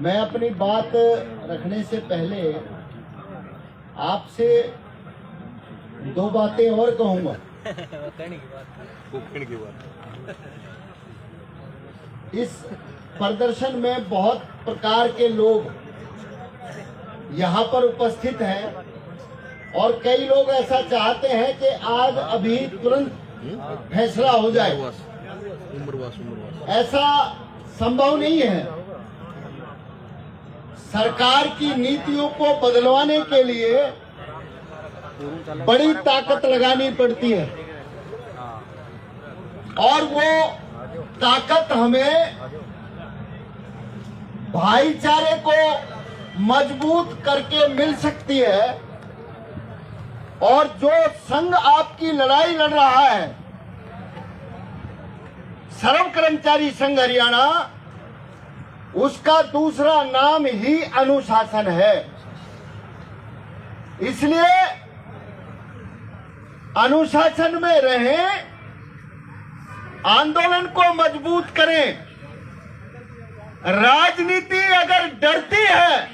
मैं अपनी बात रखने से पहले आपसे दो बातें और कहूंगा। इस प्रदर्शन में बहुत प्रकार के लोग यहाँ पर उपस्थित हैं और कई लोग ऐसा चाहते हैं कि आज अभी तुरंत फैसला हो जाए। ऐसा संभव नहीं है। सरकार की नीतियों को बदलवाने के लिए बड़ी ताकत लगानी पड़ती है और वो ताकत हमें भाईचारे को मजबूत करके मिल सकती है। और जो संघ आपकी लड़ाई लड़ रहा है, सर्व कर्मचारी संघ हरियाणा, उसका दूसरा नाम ही अनुशासन है। इसलिए अनुशासन में रहें, आंदोलन को मजबूत करें। राजनीति अगर डरती है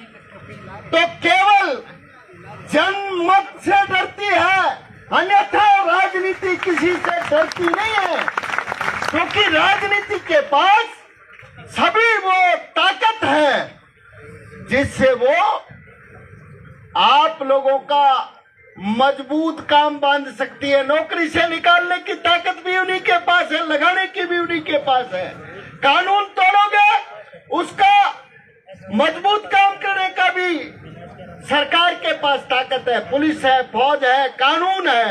तो केवल जनमत से डरती है, अन्यथा राजनीति किसी से डरती नहीं है, क्योंकि राजनीति के पास सभी वो ताकत है जिससे वो आप लोगों का मजबूत काम बांध सकती है। नौकरी से निकालने की ताकत भी उन्हीं के पास है, लगाने की भी उन्हीं के पास है। कानून तोड़ोगे, उसका मजबूत काम करने का भी सरकार के पास ताकत है। पुलिस है, फौज है, कानून है,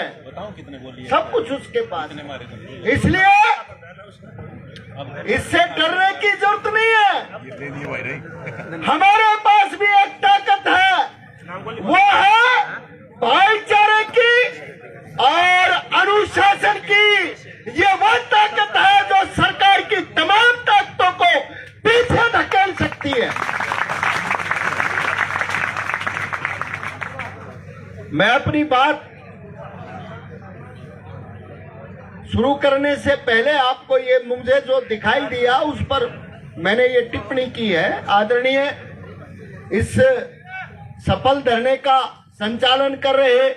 सब कुछ उसके पास है। इसलिए इससे डरने की जरूरत नहीं है। हमारे पास भी एक ताकत है, वो है भाईचारे की और अनुशासन की। ये वो ताकत है जो सरकार की तमाम ताकतों को पीछे धकेल सकती है। मैं अपनी बात शुरू करने से पहले आपको ये मुझे जो दिखाई दिया उस पर मैंने ये टिप्पणी की है। आदरणीय, इस सफल धरने का संचालन कर रहे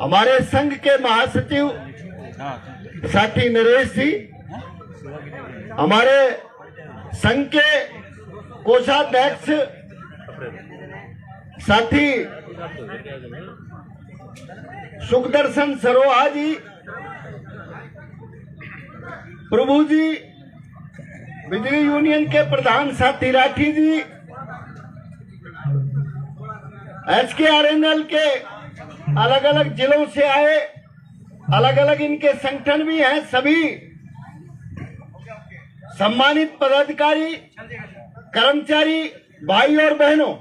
हमारे संघ के महासचिव साथी नरेश जी, हमारे संघ के कोषाध्यक्ष साथी सुखदर्शन सरोहा जी, प्रभु जी, बिजली यूनियन के प्रधान साथी राठी जी, SKRNL के अलग अलग जिलों से आए अलग अलग इनके संगठन भी हैं, सभी सम्मानित पदाधिकारी, कर्मचारी, भाई और बहनों,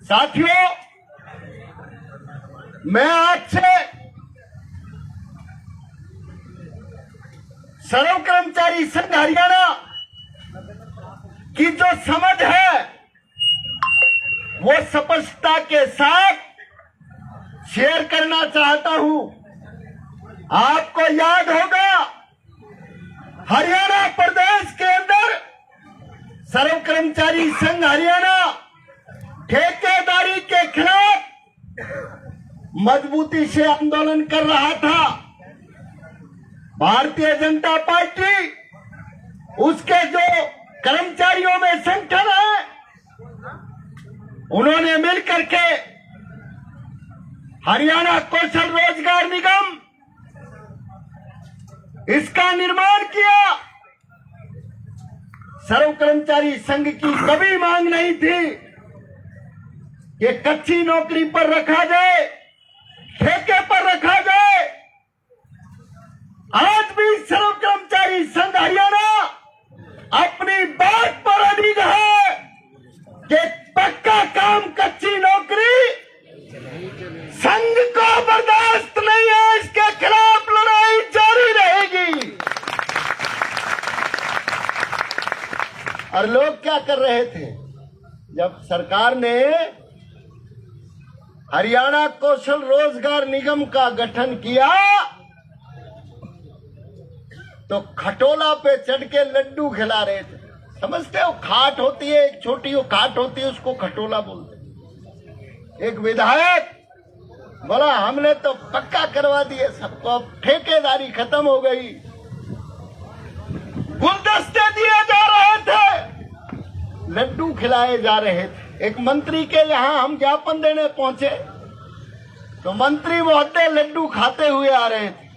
साथियों, मैं आपसे सर्व कर्मचारी संघ हरियाणा की जो समझ है वो स्पष्टता के साथ शेयर करना चाहता हूं। आपको याद होगा, हरियाणा प्रदेश के अंदर सर्व कर्मचारी संघ हरियाणा ठेकेदारी के खिलाफ मजबूती से आंदोलन कर रहा था। भारतीय जनता पार्टी, उसके जो कर्मचारियों में संगठन है, उन्होंने मिलकर के हरियाणा कौशल रोजगार निगम, इसका निर्माण किया। सर्व कर्मचारी संघ की कभी मांग नहीं थी कि कच्ची नौकरी पर रखा जाए, ठेके पर रखा जाए। आज भी सर्व कर्मचारी संघ हरियाणा अपनी बात पर अडिग है कि पक्का काम, कच्ची नौकरी संघ को बर्दाश्त नहीं है। इसके खिलाफ लड़ाई जारी रहेगी। और लोग क्या कर रहे थे, जब सरकार ने हरियाणा कौशल रोजगार निगम का गठन किया तो खटोला पे चढ़ के लड्डू खिला रहे थे। समझते हो? खाट होती है एक छोटी, वो खाट होती है, उसको खटोला बोलते हैं। एक विधायक बोला हमने तो पक्का करवा दिए सबको, अब ठेकेदारी खत्म हो गई। गुलदस्ते दिए जा रहे थे, लड्डू खिलाए जा रहे थे। एक मंत्री के यहाँ हम ज्ञापन देने पहुंचे तो मंत्री महोदय लड्डू खाते हुए आ रहे थे,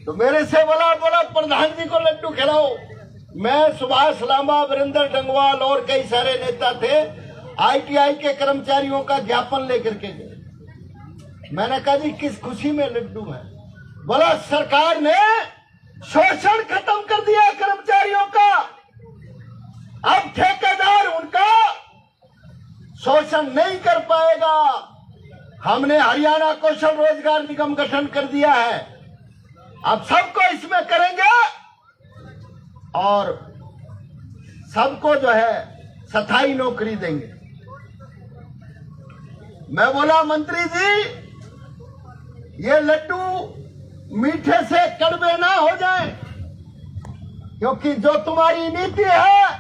तो मेरे से बोला प्रधान जी को लड्डू खिलाओ। मैं सुभाष लांबा, वीरेंद्र डंगवाल और कई सारे नेता थे, आईटीआई के कर्मचारियों का ज्ञापन लेकर के गए। मैंने कहा जी किस खुशी में लड्डू है? बोला सरकार ने शोषण खत्म कर दिया कर्मचारियों का, अब ठेकेदार उनका शोषण नहीं कर पाएगा। हमने हरियाणा कौशल रोजगार निगम गठन कर दिया है, अब सबको इसमें करेंगे और सबको जो है स्थायी नौकरी देंगे। मैं बोला मंत्री जी ये लड्डू मीठे से कड़वे ना हो जाए, क्योंकि जो तुम्हारी नीति है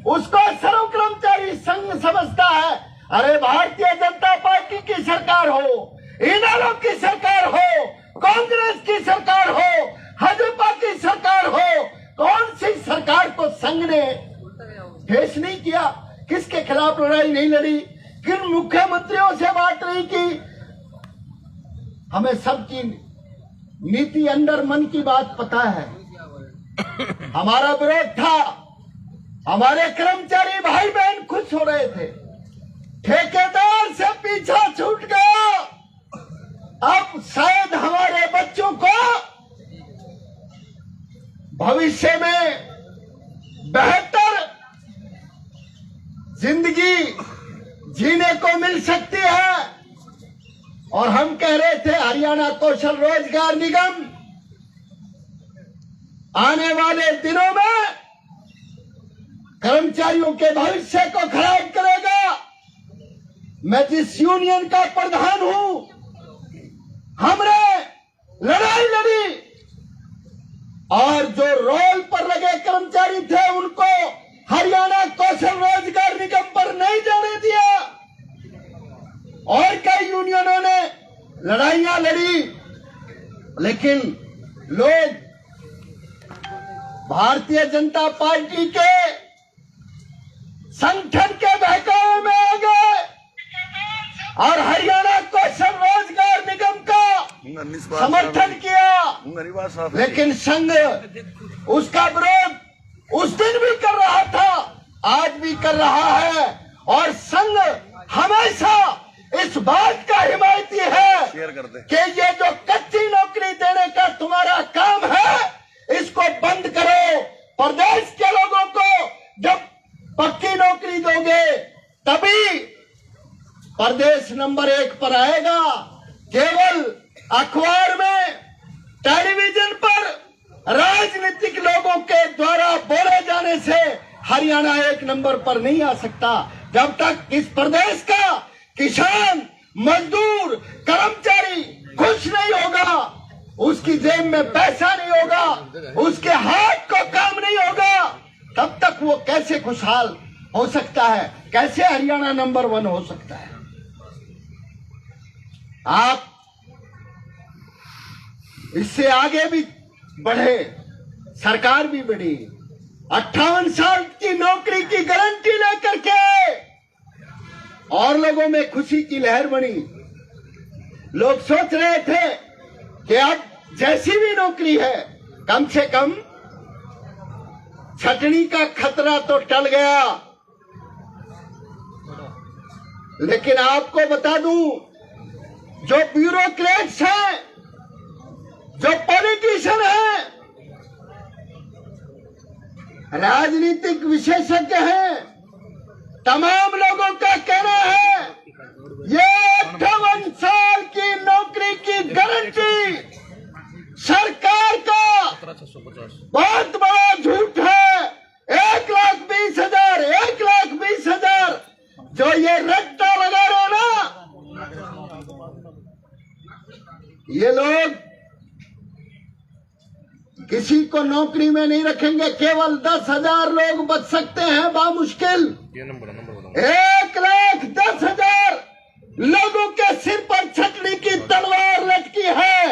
उसको सर्व कर्मचारी संघ समझता है। अरे भारतीय जनता पार्टी की सरकार हो, इनेलो की सरकार हो, कांग्रेस की सरकार हो, भाजपा की सरकार हो, कौन सी सरकार को संघ ने फेस नहीं किया? किसके खिलाफ लड़ाई नहीं लड़ी? किन मुख्यमंत्रियों से बात नहीं की? हमें सबकी नीति अंदर मन की बात पता है। हमारा विरोध था, हमारे कर्मचारी भाई बहन खुश हो रहे थे, ठेकेदार से पीछा छूट गया। अब शायद हमारे बच्चों को भविष्य में बेहतर जिंदगी जीने को मिल सकती है। और हम कह रहे थे हरियाणा कौशल रोजगार निगम आने वाले दिनों में कर्मचारियों के भविष्य को खराब करेगा। मैं जिस यूनियन का प्रधान हूं, हमने लड़ाई लड़ी और जो रोल पर लगे कर्मचारी थे उनको हरियाणा कौशल रोजगार निगम पर नहीं जाने दिया। और कई यूनियनों ने लड़ाइयां लड़ी, लेकिन लोग भारतीय जनता पार्टी के संगठन के बहकावे में आ गए और हरियाणा कौशल रोजगार निगम का समर्थन किया। लेकिन संघ उसका विरोध उस दिन भी कर रहा था, आज भी कर रहा है। और संघ हमेशा इस बात का हिमायती है कि ये जो कच्ची नौकरी देने का तुम्हारा काम है, इसको बंद करो। प्रदेश के लोगों को जब पक्की नौकरी दोगे तभी प्रदेश नंबर 1 पर आएगा। केवल अखबार में, टेलीविजन पर राजनीतिक लोगों के द्वारा बोले जाने से हरियाणा 1 नंबर पर नहीं आ सकता। जब तक इस प्रदेश का किसान, मजदूर, कर्मचारी खुश नहीं होगा, उसकी जेब में पैसा नहीं होगा, उसके हाथ को काम नहीं होगा, तब तक वो कैसे खुशहाल हो सकता है? कैसे हरियाणा नंबर 1 हो सकता है? आप इससे आगे भी बढ़े, सरकार भी बढ़ी। 58 साल की नौकरी की गारंटी लेकर के और लोगों में खुशी की लहर बनी। लोग सोच रहे थे कि अब जैसी भी नौकरी है, कम से कम छटनी का खतरा तो टल गया। लेकिन आपको बता दूं, जो ब्यूरोक्रेट्स हैं, जो पॉलिटिशियन हैं, राजनीतिक विशेषज्ञ हैं, तमाम लोगों का कहना है ये 58 साल की नौकरी की गारंटी सरकार का बहुत बड़ा झूठ है। 1,20,000 1,20,000 जो ये रट्टा लगा रहे ना, ये लोग किसी को को नौकरी में नहीं रखेंगे। केवल 10,000 लोग बच सकते हैं बामुश्किल। 1,10,000 लोगों के सिर पर छटनी की तलवार लटकी है।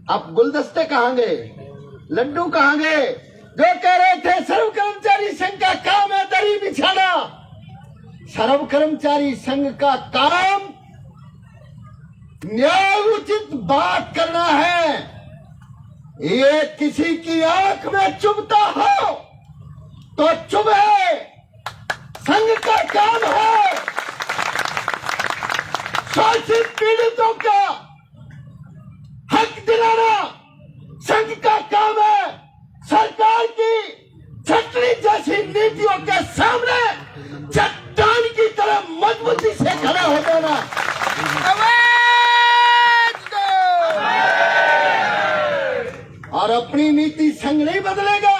अब गुलदस्ते कहाँ गए, लड्डू कहाँ गए? जो कह रहे थे सर्व कर्मचारी संघ का काम है दरी बिछाना। सर्व कर्मचारी संघ का काम न्याय उचित बात करना है। ये किसी की आंख में चुभता हो तो चुभे, संघ का काम है। शोषित पीड़ितों का हक दिलाना संघ का काम है। सरकार की छटनी जैसी नीतियों के सामने चट्टान की तरह मजबूती से खड़ा हो जाना। और अपनी नीति संघ नहीं बदलेगा।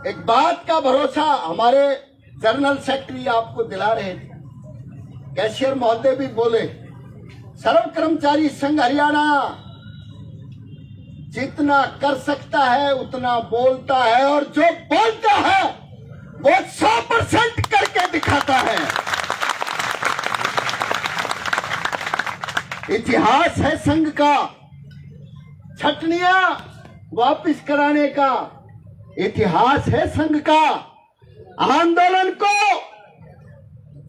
एक बात का भरोसा हमारे जनरल सेक्रेटरी आपको दिला रहे थे, कैशियर महोदय भी बोले, सर्व कर्मचारी संघ हरियाणा जितना कर सकता है उतना बोलता है, और जो बोलता है वो 100% करके दिखाता है। इतिहास है संघ का, छटनियां वापस कराने का इतिहास है संघ का। आंदोलन को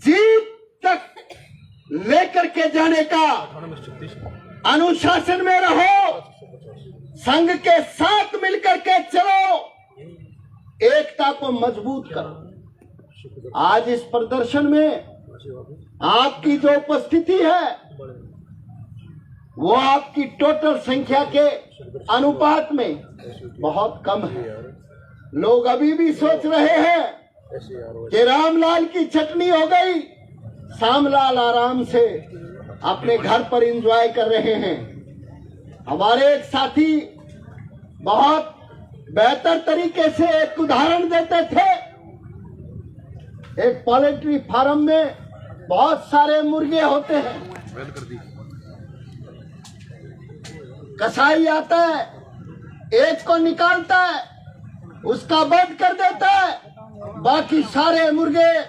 जीत तक लेकर के जाने का। अनुशासन में रहो, संघ के साथ मिलकर के चलो, एकता को मजबूत करो। आज इस प्रदर्शन में आपकी जो उपस्थिति है वो आपकी टोटल संख्या के अनुपात में बहुत कम है। लोग अभी भी सोच रहे हैं कि रामलाल की छटनी हो गई, श्यामलाल आराम से अपने घर पर एंजॉय कर रहे हैं। हमारे एक साथी बहुत बेहतर तरीके से एक उदाहरण देते थे। एक पोल्ट्री फार्म में बहुत सारे मुर्गे होते हैं। कसाई आता है, एक को निकालता है, उसका वध कर देता है, बाकी सारे मुर्गे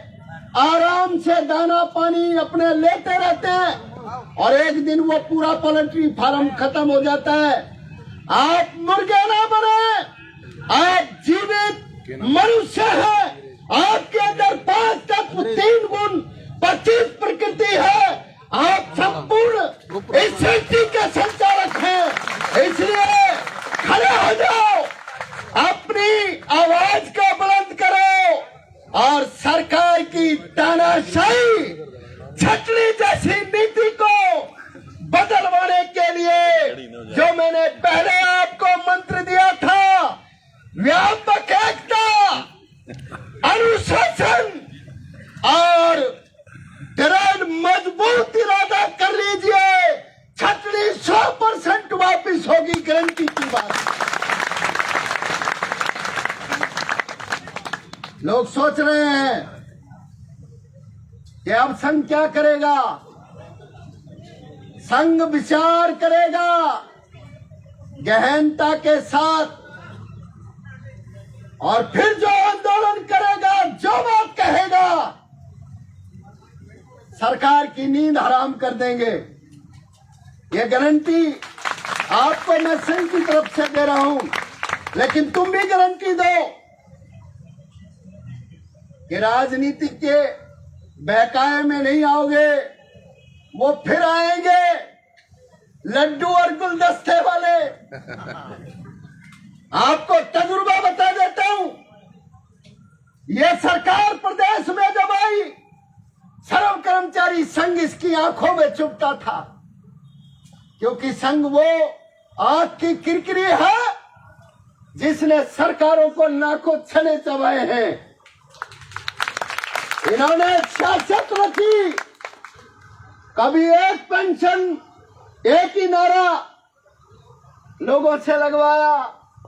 आराम से दाना पानी अपने लेते रहते हैं, और एक दिन वो पूरा पोल्ट्री फार्म खत्म हो जाता है। आप मुर्गे ना बने, आप जीवित मनुष्य हैं। आपके अंदर 5 तत्व, 3 गुण, 25 प्रकृति है। आप संपूर्ण इस सृष्टि के संचालक हैं। इसलिए खड़े हो जाओ, अपनी आवाज को बुलंद करो, और सरकार की तानाशाही छटनी जैसी नीति को बदलवाने के लिए जो मैंने पहले आपको मंत्र दिया था, व्यापक एकता, अनुशासन और दृढ़ मजबूत इरादा कर लीजिए। छटनी 100% वापिस होगी, गारंटी की बात। लोग सोच रहे हैं कि अब संघ क्या करेगा। संघ विचार करेगा गहनता के साथ, और फिर जो आंदोलन करेगा, जो बात कहेगा, सरकार की नींद हराम कर देंगे। ये गारंटी आपको मैं संघ की तरफ से दे रहा हूं, लेकिन तुम भी गारंटी दो कि राजनीति के बहकाए में नहीं आओगे। वो फिर आएंगे लड्डू और गुलदस्ते वाले। आपको तजुर्बा बता देता हूं, यह सरकार प्रदेश में जब आई, सर्व कर्मचारी संघ इसकी आंखों में चुभता था, क्योंकि संघ वो आंख की किरकिरी है जिसने सरकारों को नाकों छने चबाए हैं। इन्होंने सियासत रखी, कभी एक पेंशन, एक ही नारा लोगों से लगवाया,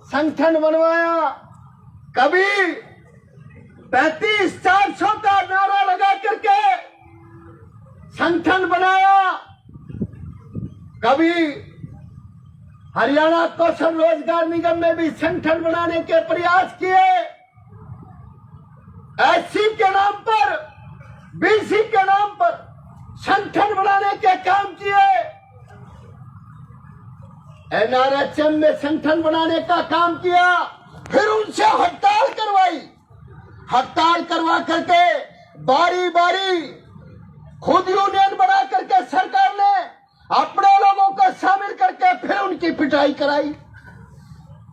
संगठन बनवाया, कभी 35-400 का नारा लगा करके संगठन बनाया, कभी हरियाणा कौशल रोजगार निगम में भी संगठन बनाने के प्रयास किए, एससी के नाम पर, बीसी के नाम पर संगठन बनाने के काम किए, एनआरएचएम में संगठन बनाने का काम किया, फिर उनसे हड़ताल करवाई। हड़ताल करवा करके बारी बारी खुद यूनियन बना करके सरकार ने अपने लोगों को शामिल करके फिर उनकी पिटाई कराई।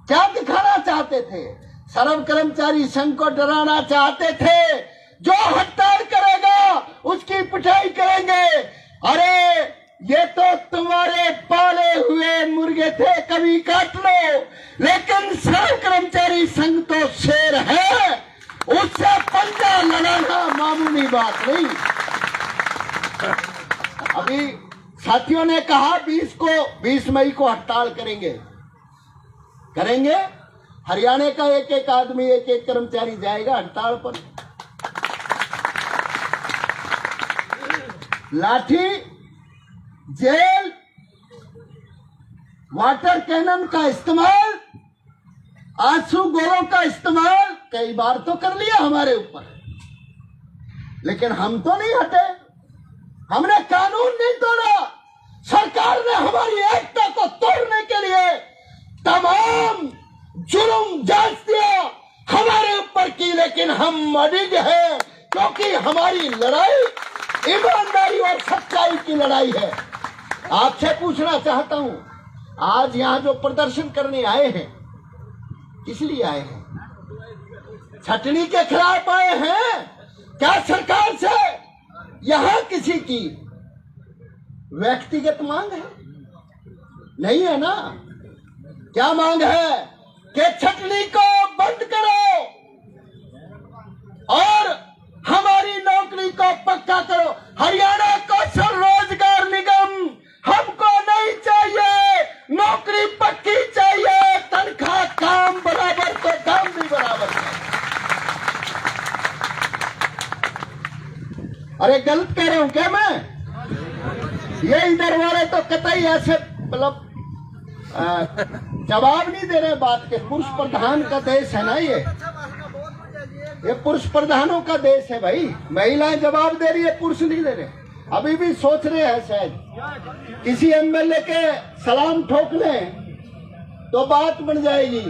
क्या दिखाना चाहते थे? सर्व कर्मचारी संघ को डराना चाहते थे, जो हड़ताल करेगा उसकी पिटाई करेंगे। अरे ये तो तुम्हारे पाले हुए मुर्गे थे, कभी काट लो, लेकिन सर्व कर्मचारी संघ तो शेर है, उससे पंजा लड़ाना मामूली बात नहीं। अभी साथियों ने कहा 20 मई को हड़ताल करेंगे। हरियाणा का एक एक आदमी, एक एक कर्मचारी जाएगा हड़ताल पर। लाठी, जेल, वाटर कैनन का इस्तेमाल, आंसू गोलों का इस्तेमाल कई बार तो कर लिया हमारे ऊपर, लेकिन हम तो नहीं हटे, हमने कानून नहीं तोड़ा। सरकार ने हमारी एकता को तोड़ने के लिए तमाम जुर्म जांच दिया हमारे ऊपर की, लेकिन हम अडिग हैं, क्योंकि हमारी लड़ाई ईमानदारी और सच्चाई की लड़ाई है। आपसे पूछना चाहता हूं, आज यहां जो प्रदर्शन करने आए हैं, किस लिए आए हैं? छटनी के खिलाफ आए हैं? क्या सरकार से यहां किसी की व्यक्तिगत मांग है? नहीं है ना। क्या मांग है? कि छटनी को बंद करो और हमारी नौकरी को पक्का करो। हरियाणा कौशल रोजगार निगम हमको नहीं चाहिए, नौकरी पक्की चाहिए, तनख्वाह काम बराबर तो दाम भी बराबर है। अरे गलत कह रहा हूं क्या मैं? ये इधर वाले तो कतई ऐसे मतलब जवाब नहीं दे रहे बात के। पुरुष प्रधान का देश है ना ये पुरुष प्रधानों का देश है भाई। महिलाएं जवाब दे रही है, पुरुष नहीं दे रहे। अभी भी सोच रहे हैं शायद किसी एमएलए के सलाम ठोक लें तो बात बन जाएगी।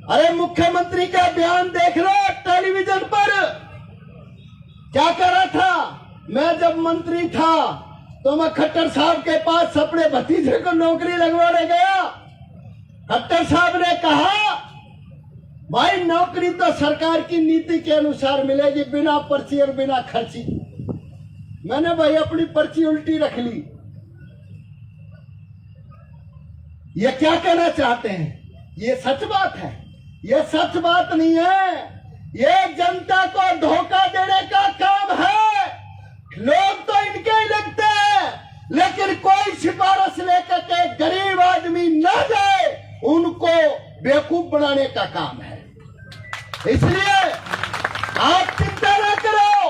अरे मुख्यमंत्री का बयान देख लो टेलीविजन पर, क्या कर रहा था? मैं जब मंत्री था तो मैं खट्टर साहब के पास अपने भतीजे को नौकरी लगवाने गया। खट्टर साहब ने कहा भाई नौकरी तो सरकार की नीति के अनुसार मिलेगी, बिना पर्ची और बिना खर्ची। मैंने भाई अपनी पर्ची उल्टी रख ली। ये क्या कहना चाहते हैं? ये सच बात है? ये सच बात नहीं है, ये जनता को धोखा देने का काम है। लोग तो इनके ही लगते हैं, लेकिन कोई सिफारिश लेकर के गरीब आदमी न जाए, उनको बेवकूफ बनाने का काम है। इसलिए आप चिंता न करो।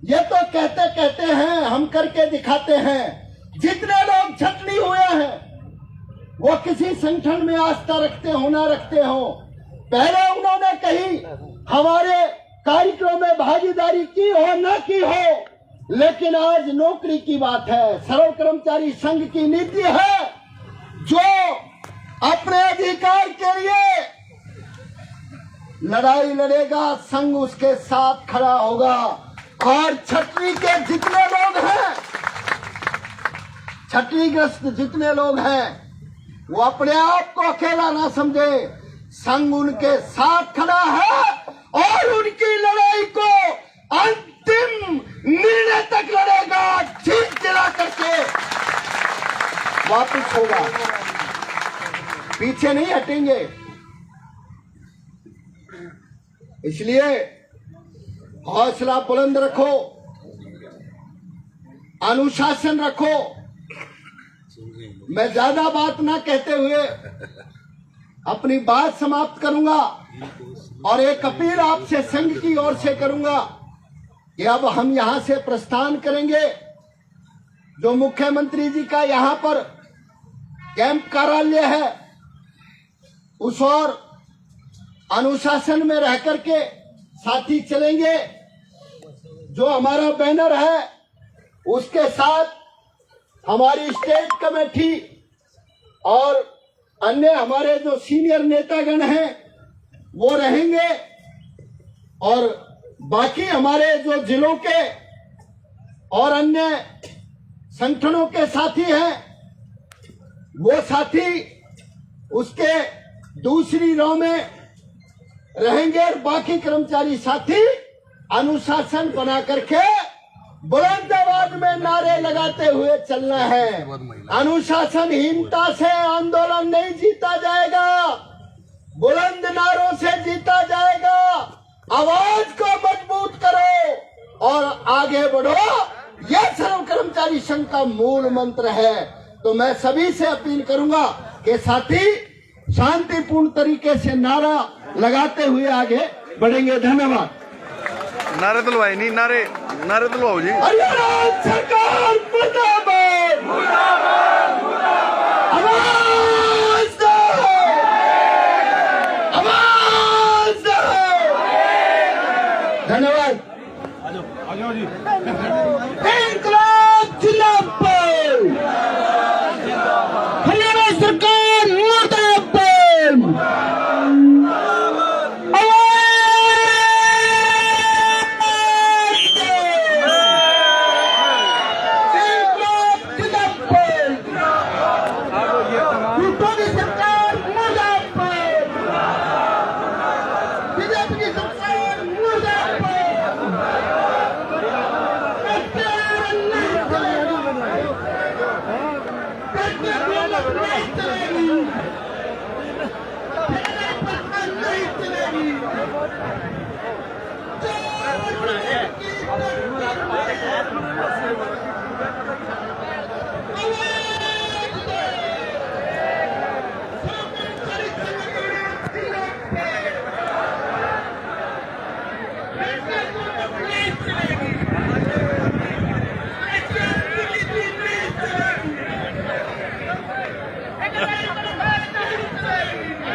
ये तो कहते कहते हैं, हम करके दिखाते हैं। जितने लोग छटनी हुए हैं वो किसी संगठन में आस्था रखते हो ना रखते हो, पहले उन्होंने कहीं हमारे कार्यक्रम में भागीदारी की हो ना की हो, लेकिन आज नौकरी की बात है। सर्व कर्मचारी संघ की नीति है, जो अपने अधिकार के लिए लड़ाई लड़ेगा, संघ उसके साथ खड़ा होगा। और छटनी के जितने लोग हैं, छटनीग्रस्त जितने लोग हैं, वो अपने आप को अकेला ना समझे, संघ उनके साथ खड़ा है और उनकी लड़ाई को अंतिम निर्णय तक लड़ेगा, जीत दिला करके वापस होगा, पीछे नहीं हटेंगे। इसलिए हौसला बुलंद रखो, अनुशासन रखो। मैं ज्यादा बात ना कहते हुए अपनी बात समाप्त करूंगा और एक अपील आपसे संघ की ओर से करूंगा कि अब हम यहां से प्रस्थान करेंगे। जो मुख्यमंत्री जी का यहां पर कैंप कार्यालय है उस और अनुशासन में रह करके साथी चलेंगे। जो हमारा बैनर है उसके साथ हमारी स्टेट कमेटी और अन्य हमारे जो सीनियर नेतागण हैं वो रहेंगे और बाकी हमारे जो जिलों के और अन्य संगठनों के साथी हैं वो साथी उसके दूसरी रो में रहेंगे और बाकी कर्मचारी साथी अनुशासन बना करके बुलंद आवाज में नारे लगाते हुए चलना है। अनुशासनहीनता से आंदोलन नहीं जीता जाएगा, बुलंद नारों से जीता जाएगा। आवाज को मजबूत करो और आगे बढ़ो, यह सर्व कर्मचारी संघ का मूल मंत्र है। तो मैं सभी से अपील करूंगा कि साथी शांतिपूर्ण तरीके से नारा लगाते हुए आगे बढ़ेंगे। धन्यवाद। नारे दिलवाए नहीं, नारे दिलवाओ जी। हरियाणा सरकार मुर्दाबाद, मुर्दाबाद, मुर्दाबाद। आवाज दो, आवाज दो। धन्यवाद। आजो जी। इंकलाब जिंदाबाद, हरियाणा सरकार मुर्दाबाद।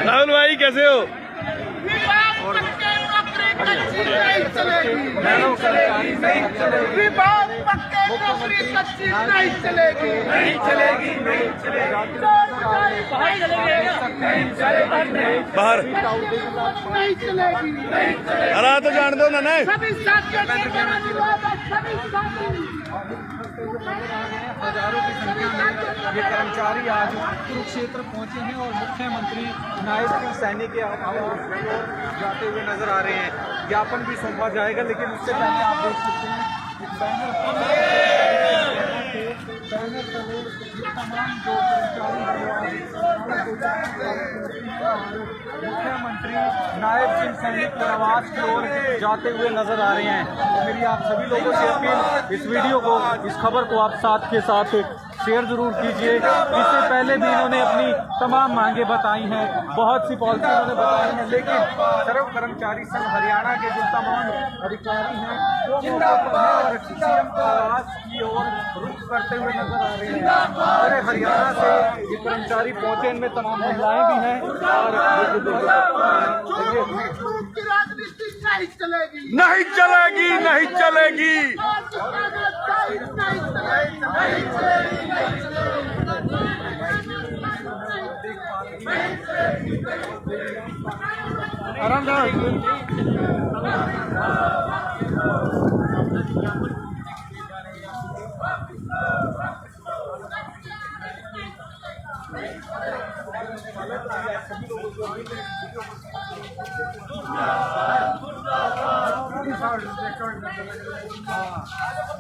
राहुल भाई कैसे हो? विभाग पक्के नौकरी कच्ची नहीं चलेगी, नहीं चलेगी, नहीं चलेगी। बाहर नहीं चलेगी, नहीं चलेगी। अरे तो जान दो ना। सभी साथियों से मेरा अनुरोध है, सभी साथी हजारों की संख्या में ये कर्मचारी आज कुरुक्षेत्र पहुंचे हैं और मुख्यमंत्री नायब सिंह सैनी के आवास की ओर जाते हुए नजर आ रहे हैं। ज्ञापन भी सौंपा जाएगा, लेकिन उससे पहले आप देख सकते हैं एक बैनर तमाम जो मुख्यमंत्री नायब सिंह सैनी के आवास की ओर जाते हुए नजर आ रहे हैं। तो मेरी आप सभी लोगों से अपील, इस वीडियो को, इस खबर को आप साथ के साथ शेयर जरूर कीजिए। इससे पहले भी इन्होंने अपनी तमाम मांगे बताई हैं, बहुत सी पॉलिसी इन्होंने बताई हैं, लेकिन सर्व कर्मचारी संघ हरियाणा के जो तमाम अधिकारी हैं वो मौके पर हैं और सीएम आवास की ओर रुख करते हुए नजर आ रहे हैं। पूरे हरियाणा से ये कर्मचारी पहुंचे, इनमें तमाम महिलाएं भी हैं और राजनीति नहीं चलेगी, नहीं चलेगी, नहीं चलेगी।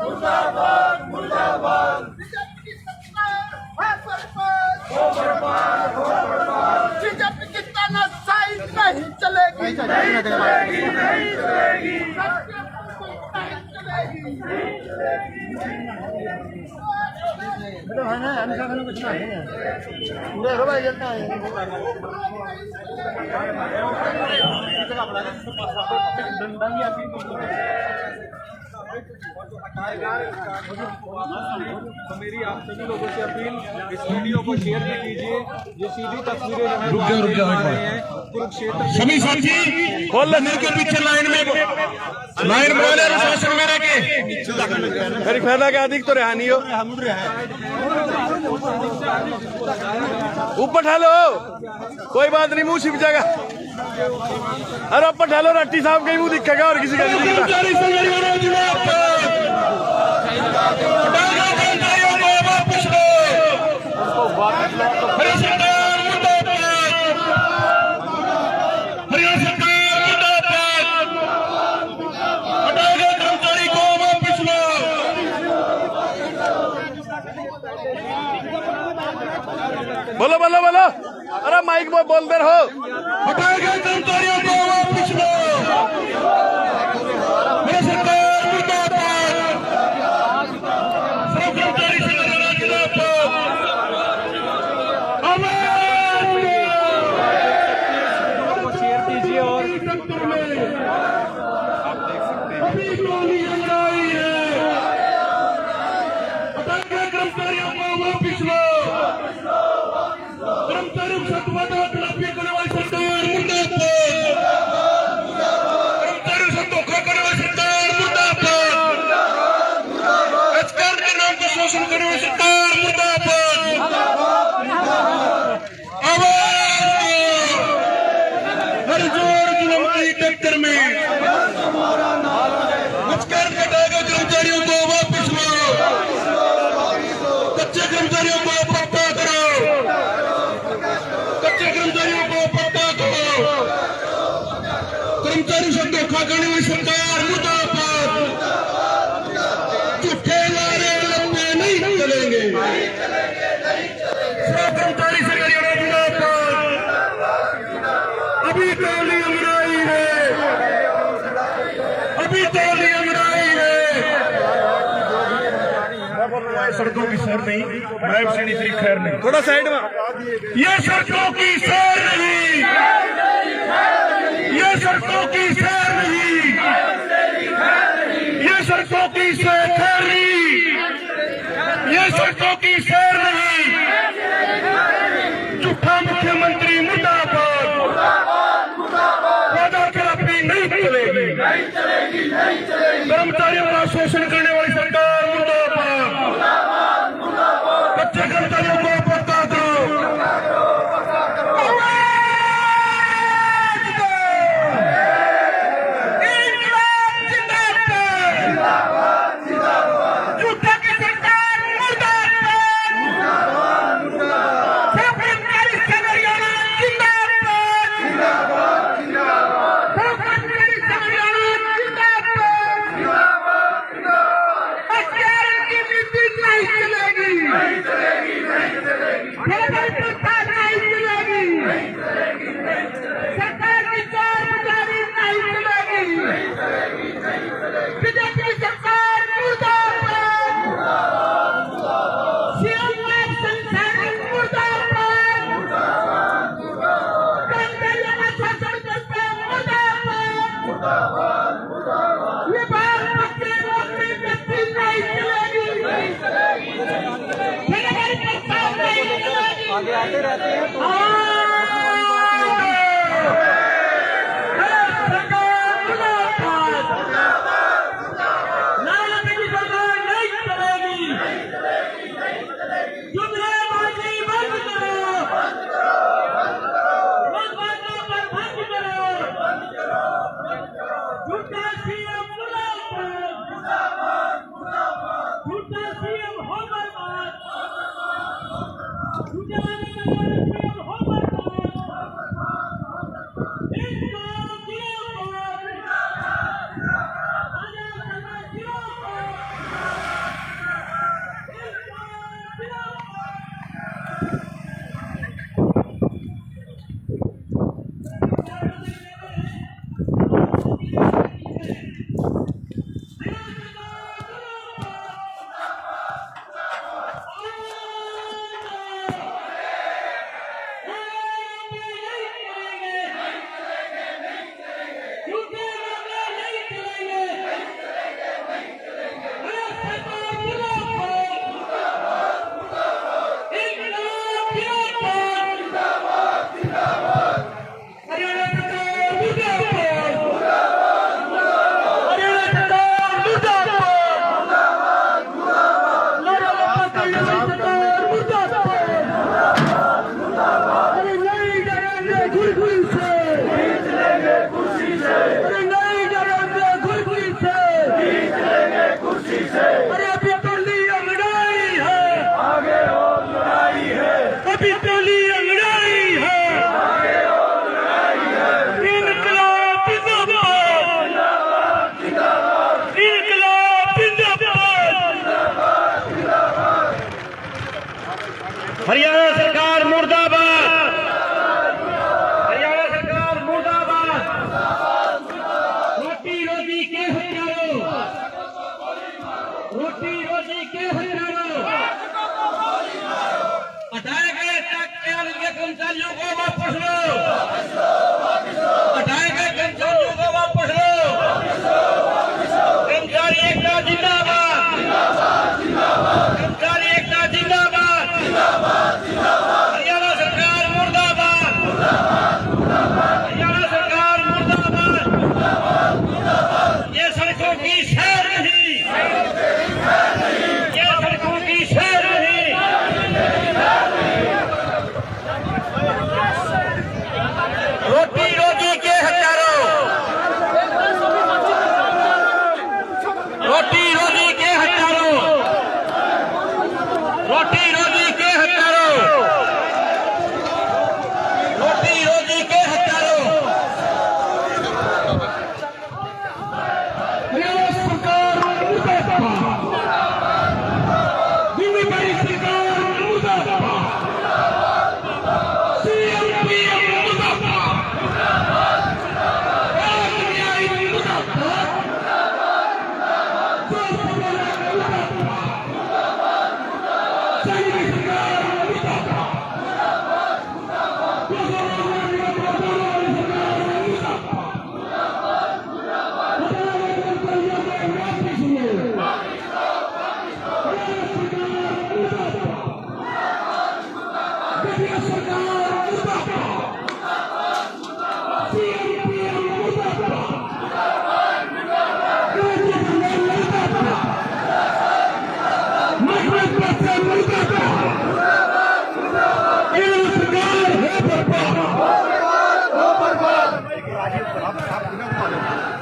मुर्दाबाद, मुर्दाबाद। बीजेपी की तानाशाही नहीं चलेगी, नहीं चलेगी, नहीं चलेगी। तो मेरी आप सभी लोगों से अपील, इस वीडियो को शेयर भी कीजिए। ये सीधी तस्वीरें जो है आ रही हैं कुरुक्षेत्र। सभी साथी खोल ले के पीछे लाइन बना अनुशासन में रह के मेरी फैला के अधिक तो रहा नहीं हो ऊपर ठालो कोई बात नहीं मुंह छिप जाएगा। अरे ऊपर ठालो रट्टी साहब का ही मुंह दिखेगा और किसी का नहीं दिखता। बोलो बोलो बोलो अरे माइक में बोलते रहो। हटाए गए कर्मचारियों को वापस लो। मेरी सरकार मुर्दाबाद। सब कर्मचारी संगठन जिंदाबाद। को शेयर कीजिए और अभी गोली लगाई है। हटाए गए कर्मचारियों को वापस लो। कर्मचारियों के साथ वादा खिलाफी करने वाली सरकार मुर्दाबाद। कर्मचारियों से धोखा करने वाली सरकार मुर्दाबाद। एचआर के नाम पर शोषण करने वाली सरकार मुर्दाबाद। आवाज हर जोर जुलूम टक्कर में एचआर कटाएगा कर्मचारियों को वापस लो। कच्चे कर्मचारियों को पक्का करो। कच्चे कर्मचारियों को पक्का करो। कर्मचारियों से धोखा करने वाली सरकार मुर्दाबाद। झूठे नारे लंबे नहीं चलेंगे। सब कर्मचारी संगठन मुर्दाबाद। अभी टोली अंगड़ाई है। अभी टोली अंगड़ाई है। सड़कों की सैर नहीं, नायब श्री खैर नहीं। थोड़ा साइड में ये सड़कों की सैर नहीं। ये सड़कों की सैर नहीं। ये सड़कों की सैर नहीं। ये सड़कों की सैर नहीं। झूठा मुख्यमंत्री मुर्दाबाद। वादा खिलाफी नहीं चलेगी। कर्मचारियों का शोषण करने वाली सरकार मुर्दाबाद। कच्चे कर्मचारियों को पक्का करो। आवाज दो। इंकलाब जिंदाबाद। झूठा की सरकार मुर्दाबाद। सब कर्मचारी संगठन जिंदाबाद। सब कर्मचारी संगठन जिंदाबाद।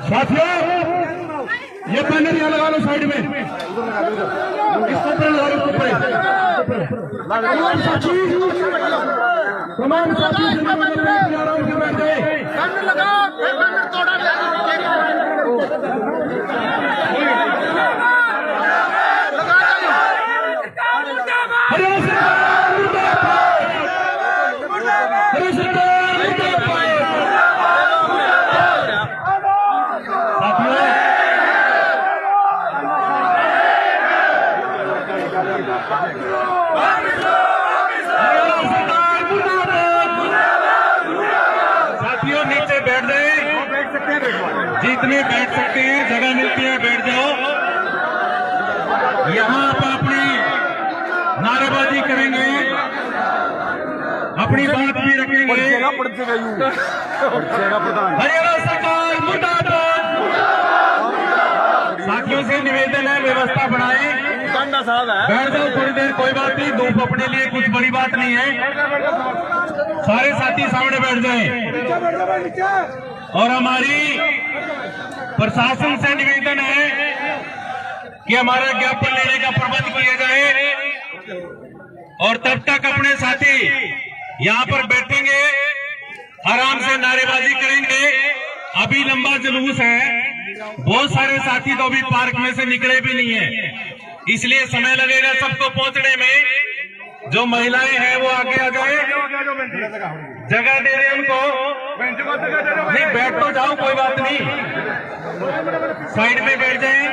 साथियों, ये बैनर यहाँ लगा लो साइड में, इसको ऊपर लगा लो, तमाम साथी आराम से बैठ गए। बैनर लगा, बैनर तोड़ा साथियों, नीचे बैठ जाए, जितने बैठ सकते हैं, जगह मिलती है बैठ जाओ। यहाँ आप अपनी नारेबाजी करेंगे, अपनी बात भी रखेंगे। हरियाणा सरकार मुर्दाबाद। साथियों से निवेदन है, व्यवस्था बनाए, बैठ जाओ थोड़ी देर, कोई बात नहीं, धूप अपने लिए कुछ बड़ी बात नहीं है। सारे साथी सामने बैठ जाएं। और हमारी प्रशासन से निवेदन है कि हमारा ज्ञापन लेने का प्रबंध किया जाए, और तब तक अपने साथी यहाँ पर बैठेंगे, आराम से नारेबाजी करेंगे। अभी लंबा जुलूस है, बहुत सारे साथी तो अभी पार्क में से निकले भी नहीं है, इसलिए समय लगेगा सबको पहुंचने में। जो महिलाएं हैं वो आगे आ जाए, जगह दे रहे उनको। नहीं, बैठ तो जाओ, कोई बात नहीं, साइड में बैठ जाएं।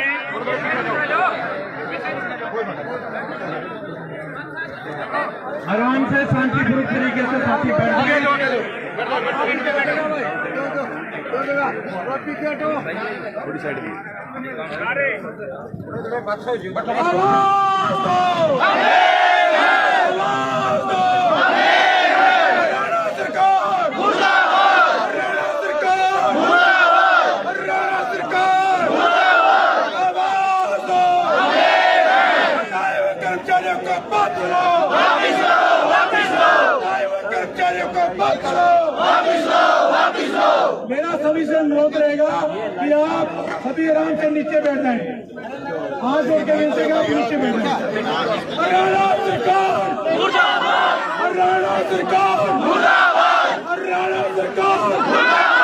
आराम से शांतिपूर्वक तरीके से साथी बैठ जाए। थोड़ी साइड भी मेरा सभी से अनुरोध रहेगा कि आप सभी आराम से नीचे बैठ जाएं। हाथ जोड़ के विनती है, आप नीचे बैठ जाएं। हरियाणा सरकार मुर्दाबाद, हरियाणा सरकार मुर्दाबाद, हरियाणा सरकार मुर्दाबाद।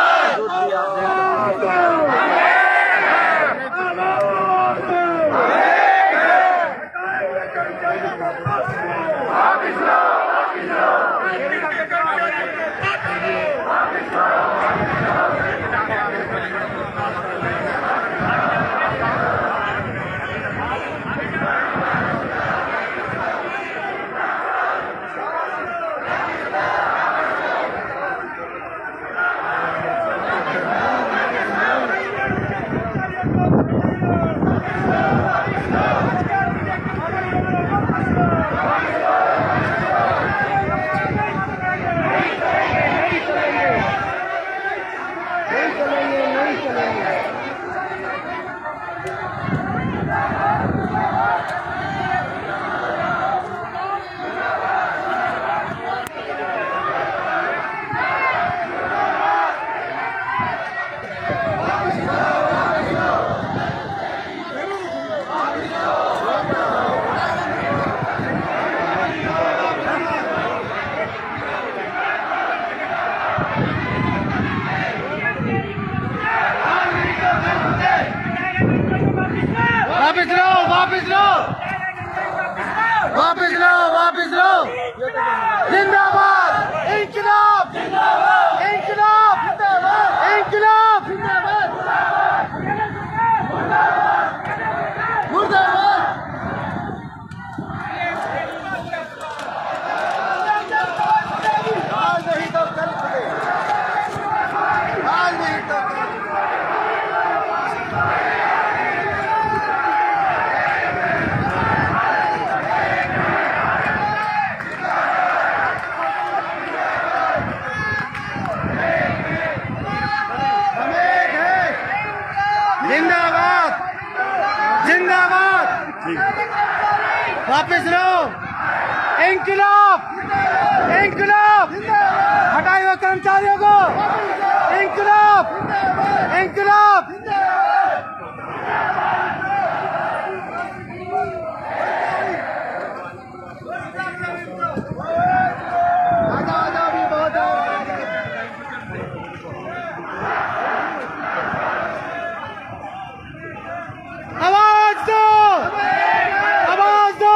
वापिस लो, वापिस लो। जिंदाबाद इंकलाब, जिंदाबाद इंकलाब, जिंदाबाद इंकलाब, जिंदाबाद मुर्दाबाद। आज नहीं तो वापस लो। इंकलाब, इंकलाब, हटाए हुए कर्मचारियों को। इंकलाब, इंकलाब। आवाज दो, आवाज दो।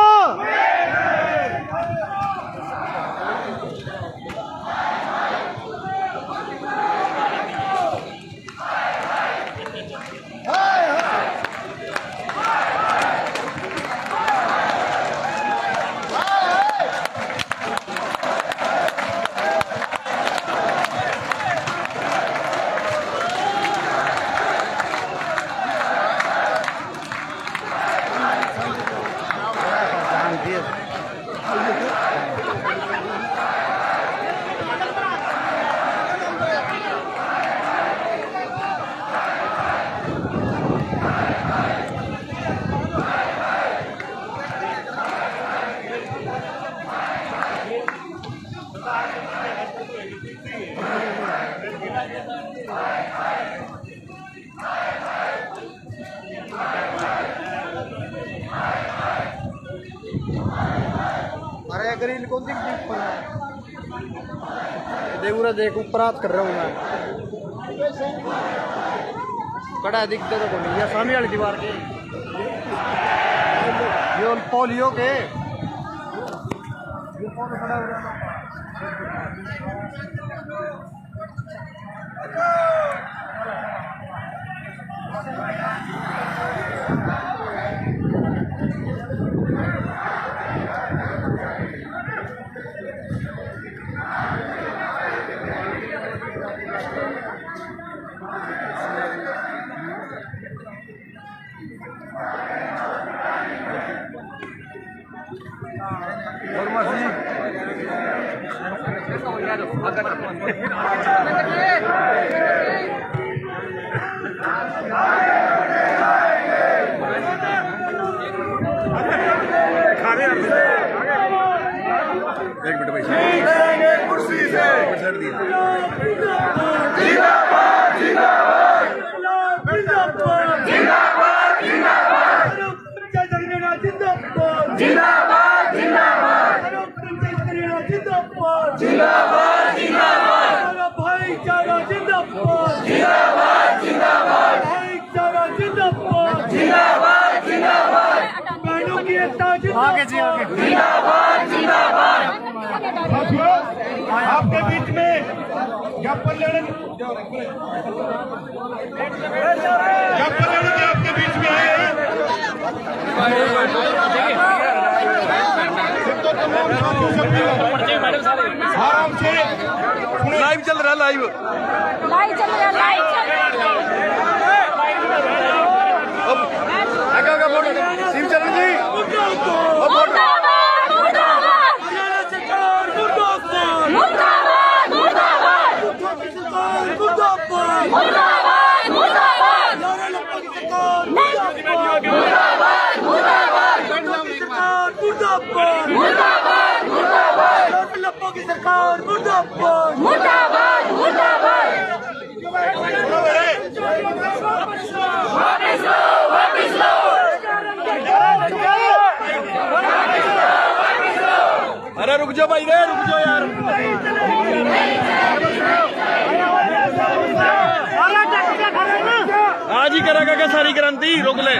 अरे ग्रिल कौन सी ऊपर देखूरा देख ऊपर हाथ कर रहा हूँ मैं कड़ा दिखते तो कोई नहीं सामने वाली दीवार के ये पोलियो के एक मिनट भाई कुर्सी से जिंदाबाद जिंदाबाद जिंदाबाद जिंदाबाद जिंदाबाद जिंदाबाद जिंदाबाद जिंदाबाद जिंदाबाद भाईचारा जिंदाबाद जिंदाबाद जिंदाबाद भाईचारा जिंदाबाद जिंदाबाद जिंदाबाद बहनों की एकता आगे जी आगे जिंदाबाद जिंदाबाद आपके बीच में गप्पन लड़न आपके बीच में आए हैं आराम से लाइव चल रहा लाइव लाइव चल रहा लाइव चल रहा सिम चरण जी मुर्दाबाद मुर्दाबाद हरियाणा सरकार मुर्दाबाद मुर्दाबाद मुर्दाबाद मुर्दाबाद मुर्दाबाद मुर्दाबाद मुर्दाबाद मुर्दाबाद मुर्दाबाद मुर्दाबाद लप्पो की सरकार मुर्दाबाद मुर्दाबाद मुर्दाबाद वापस लो वापस लो अरे रुक जाओ भाई रे रुक जाओ यार आज ही करेगा क्या सारी क्रांति रोक ले